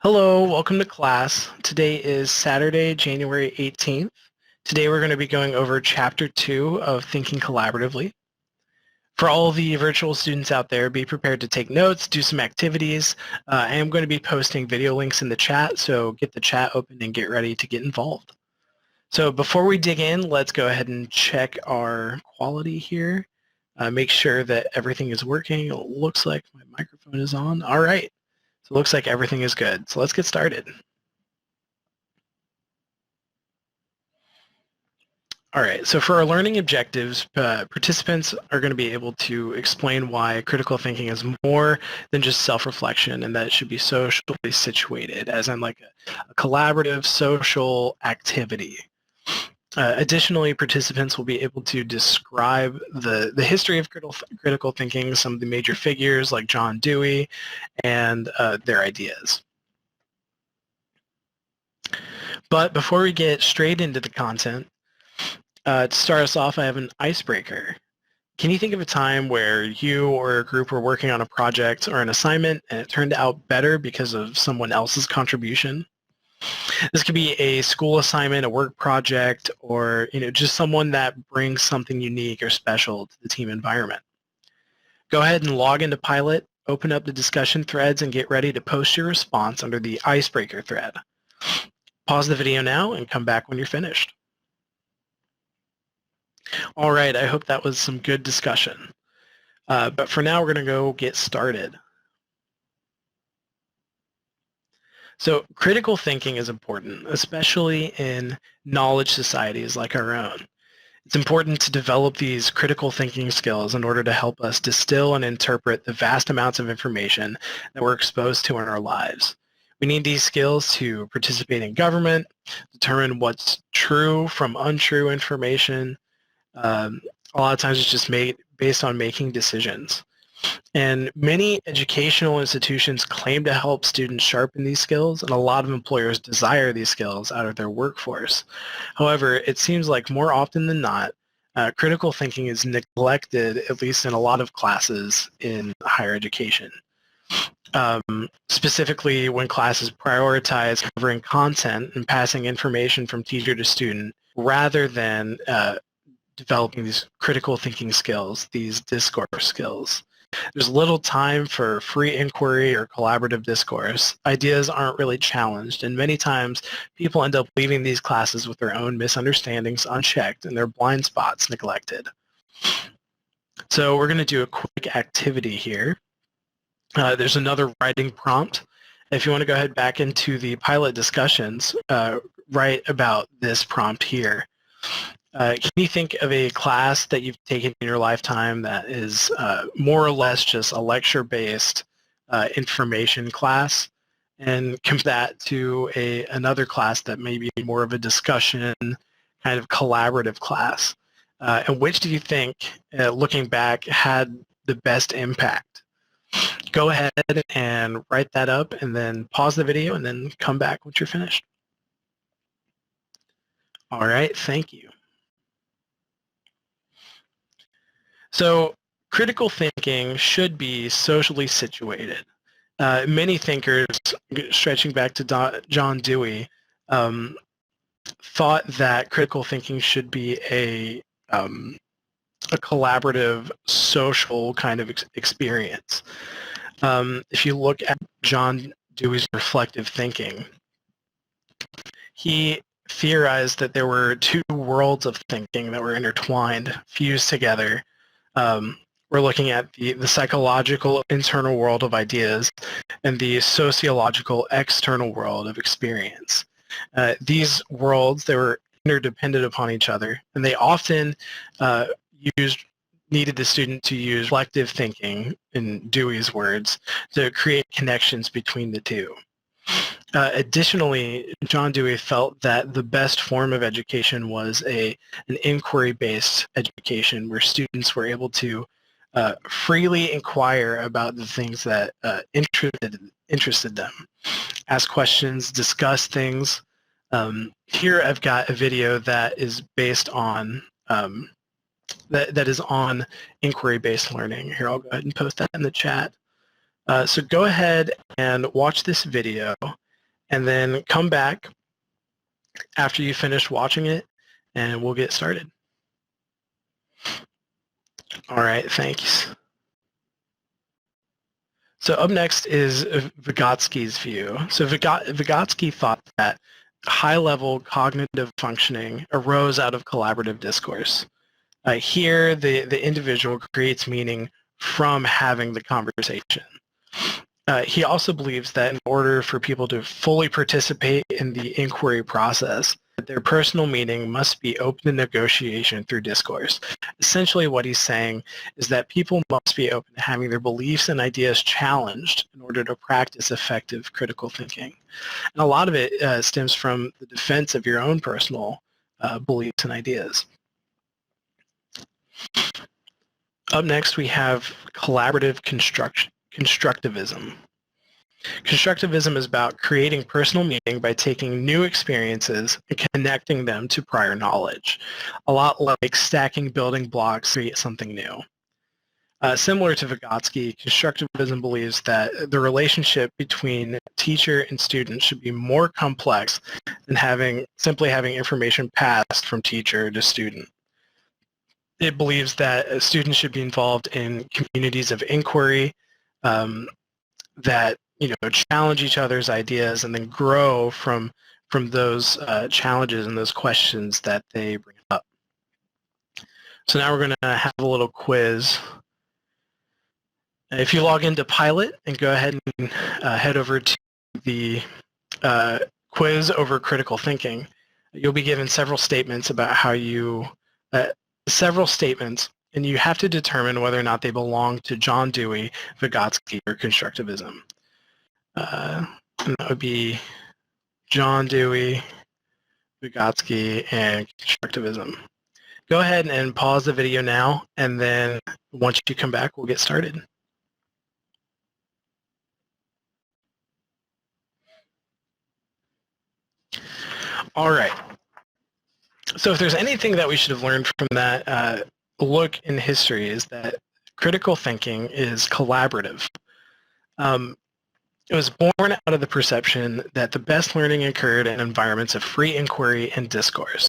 Hello, welcome to class. Today is Saturday, January 18th. Today we're going to be going over Chapter 2 of Thinking Collaboratively. For all the virtual students out there, be prepared to take notes, do some activities. I am going to be posting video links in the chat, so get the chat open and get ready to get involved. So before we dig in, let's go ahead and check our quality here. Make sure that everything is working. It looks like my microphone is on. All right. So it looks like everything is good. So let's get started. All right, so for our learning objectives, participants are going to be able to explain why critical thinking is more than just self-reflection and that it should be socially situated, as in like a collaborative social activity. Additionally, participants will be able to describe the history of critical thinking, some of the major figures like John Dewey, and their ideas. But before we get straight into the content, to start us off, I have an icebreaker. Can you think of a time where you or a group were working on a project or an assignment and it turned out better because of someone else's contribution? This could be a school assignment, a work project, or just someone that brings something unique or special to the team environment. Go ahead and log into Pilot, open up the discussion threads, and get ready to post your response under the icebreaker thread. Pause the video now and come back when you're finished. All right, I hope that was some good discussion. But for now, we're going to go get started. So critical thinking is important, especially in knowledge societies like our own. It's important to develop these critical thinking skills in order to help us distill and interpret the vast amounts of information that we're exposed to in our lives. We need these skills to participate in government, determine what's true from untrue information. A lot of times it's just based on making decisions. And many educational institutions claim to help students sharpen these skills, and a lot of employers desire these skills out of their workforce. However, it seems like more often than not, critical thinking is neglected, at least in a lot of classes in higher education. Specifically when classes prioritize covering content and passing information from teacher to student rather than developing these critical thinking skills, these discourse skills. There's little time for free inquiry or collaborative discourse. Ideas aren't really challenged, and many times people end up leaving these classes with their own misunderstandings unchecked and their blind spots neglected. So we're going to do a quick activity here. There's another writing prompt. If you want to go ahead back into the pilot discussions, write about this prompt here. Can you think of a class that you've taken in your lifetime that is more or less just a lecture-based information class, and compare that to another class that may be more of a discussion, kind of collaborative class? And which do you think, looking back, had the best impact? Go ahead and write that up and then pause the video and then come back once you're finished. All right, thank you. So critical thinking should be socially situated. Many thinkers, stretching back to John Dewey, thought that critical thinking should be a collaborative, social kind of experience. If you look at John Dewey's reflective thinking, he theorized that there were two worlds of thinking that were intertwined, fused together. We're looking at the psychological internal world of ideas and the sociological external world of experience. These worlds, they were interdependent upon each other, and they often needed the student to use reflective thinking, in Dewey's words, to create connections between the two. Additionally, John Dewey felt that the best form of education was an inquiry-based education where students were able to freely inquire about the things that interested them, ask questions, discuss things. Here I've got a video that is based on that is on inquiry-based learning. Here, I'll go ahead and post that in the chat. So go ahead and watch this video and then come back after you finish watching it, and we'll get started. All right, thanks. So up next is Vygotsky's view. So Vygotsky thought that high-level cognitive functioning arose out of collaborative discourse. Here, the individual creates meaning from having the conversation. He also believes that in order for people to fully participate in the inquiry process, their personal meaning must be open to negotiation through discourse. Essentially what he's saying is that people must be open to having their beliefs and ideas challenged in order to practice effective critical thinking. And a lot of it stems from the defense of your own personal beliefs and ideas. Up next, we have collaborative constructivism. Constructivism is about creating personal meaning by taking new experiences and connecting them to prior knowledge, a lot like stacking building blocks to create something new. Similar to Vygotsky, constructivism believes that the relationship between teacher and student should be more complex than simply having information passed from teacher to student. It believes that students should be involved in communities of inquiry that challenge each other's ideas and then grow from those challenges and those questions that they bring up. So now we're going to have a little quiz. If you log into Pilot and go ahead and head over to the quiz over critical thinking, you'll be given several statements about how you and you have to determine whether or not they belong to John Dewey, Vygotsky, or constructivism. And that would be John Dewey, Vygotsky, and constructivism. Go ahead and pause the video now, and then once you come back, we'll get started. All right. So if there's anything that we should have learned from that look in history is that critical thinking is collaborative. It was born out of the perception that the best learning occurred in environments of free inquiry and discourse.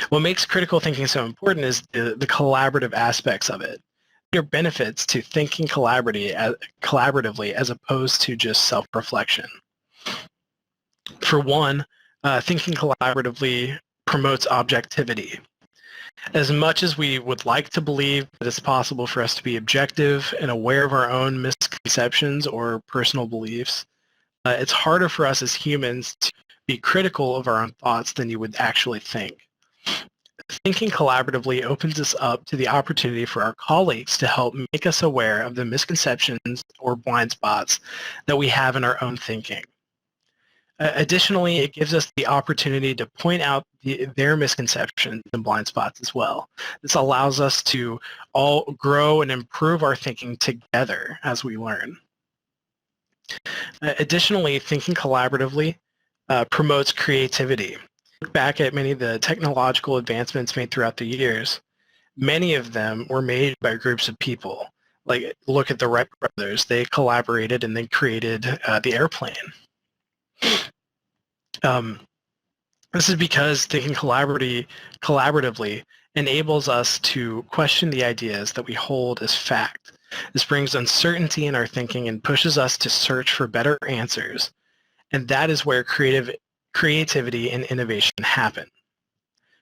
What makes critical thinking so important is the collaborative aspects of it. There are benefits to thinking collaboratively as opposed to just self-reflection. For one, thinking collaboratively promotes objectivity. As much as we would like to believe that it's possible for us to be objective and aware of our own misconceptions or personal beliefs, it's harder for us as humans to be critical of our own thoughts than you would actually think. Thinking collaboratively opens us up to the opportunity for our colleagues to help make us aware of the misconceptions or blind spots that we have in our own thinking. Additionally, it gives us the opportunity to point out their misconceptions and blind spots as well. This allows us to all grow and improve our thinking together as we learn. Additionally, thinking collaboratively promotes creativity. Look back at many of the technological advancements made throughout the years. Many of them were made by groups of people. Like, look at the Wright brothers. They collaborated and they created the airplane. This is because thinking collaboratively enables us to question the ideas that we hold as fact. This brings uncertainty in our thinking and pushes us to search for better answers. And that is where creativity and innovation happen.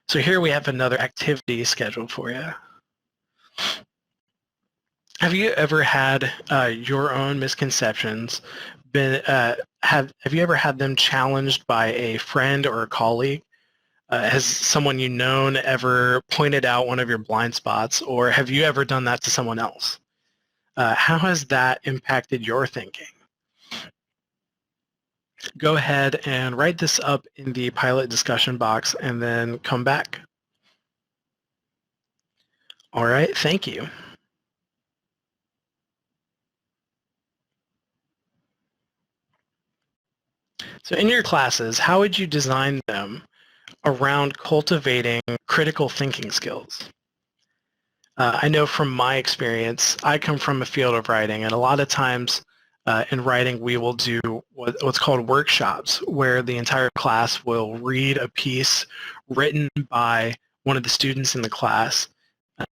So here we have another activity scheduled for you. Have you ever had your own misconceptions have you ever had them challenged by a friend or a colleague? Has someone you known ever pointed out one of your blind spots, or have you ever done that to someone else? How has that impacted your thinking? Go ahead and write this up in the Pilot discussion box and then come back. All right, thank you. So in your classes, how would you design them around cultivating critical thinking skills? I know from my experience, I come from a field of writing, and a lot of times in writing, we will do what's called workshops, where the entire class will read a piece written by one of the students in the class,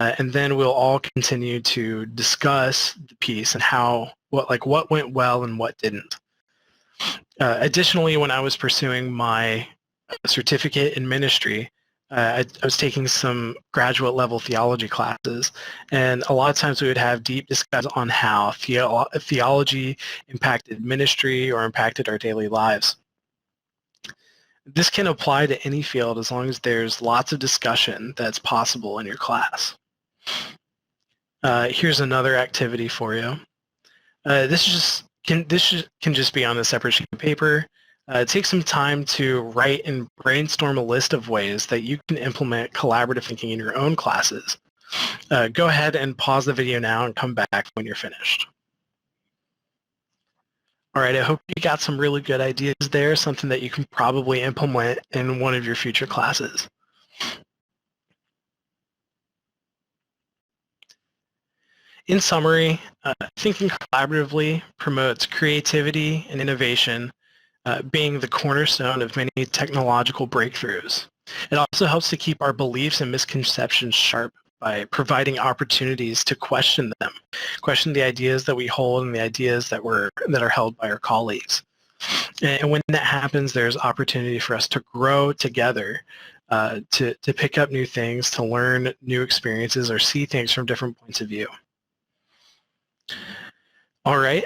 and then we'll all continue to discuss the piece and what went well and what didn't. Additionally, when I was pursuing my certificate in ministry, I was taking some graduate level theology classes, and a lot of times we would have deep discussions on how theology impacted ministry or impacted our daily lives. This can apply to any field as long as there's lots of discussion that's possible in your class. Here's another activity for you. This can just be on a separate sheet of paper. Take some time to write and brainstorm a list of ways that you can implement collaborative thinking in your own classes. Go ahead and pause the video now and come back when you're finished. All right, I hope you got some really good ideas there, something that you can probably implement in one of your future classes. In summary, thinking collaboratively promotes creativity and innovation, being the cornerstone of many technological breakthroughs. It also helps to keep our beliefs and misconceptions sharp by providing opportunities to question them, question the ideas that we hold and the ideas that are held by our colleagues. And when that happens, there's opportunity for us to grow together, to pick up new things, to learn new experiences, or see things from different points of view. All right,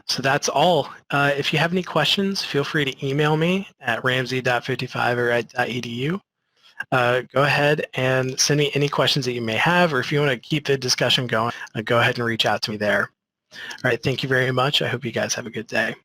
so that's all. If you have any questions, feel free to email me at ramsey.55@edu. Go ahead and send me any questions that you may have, or if you want to keep the discussion going, go ahead and reach out to me there. All right, thank you very much. I hope you guys have a good day.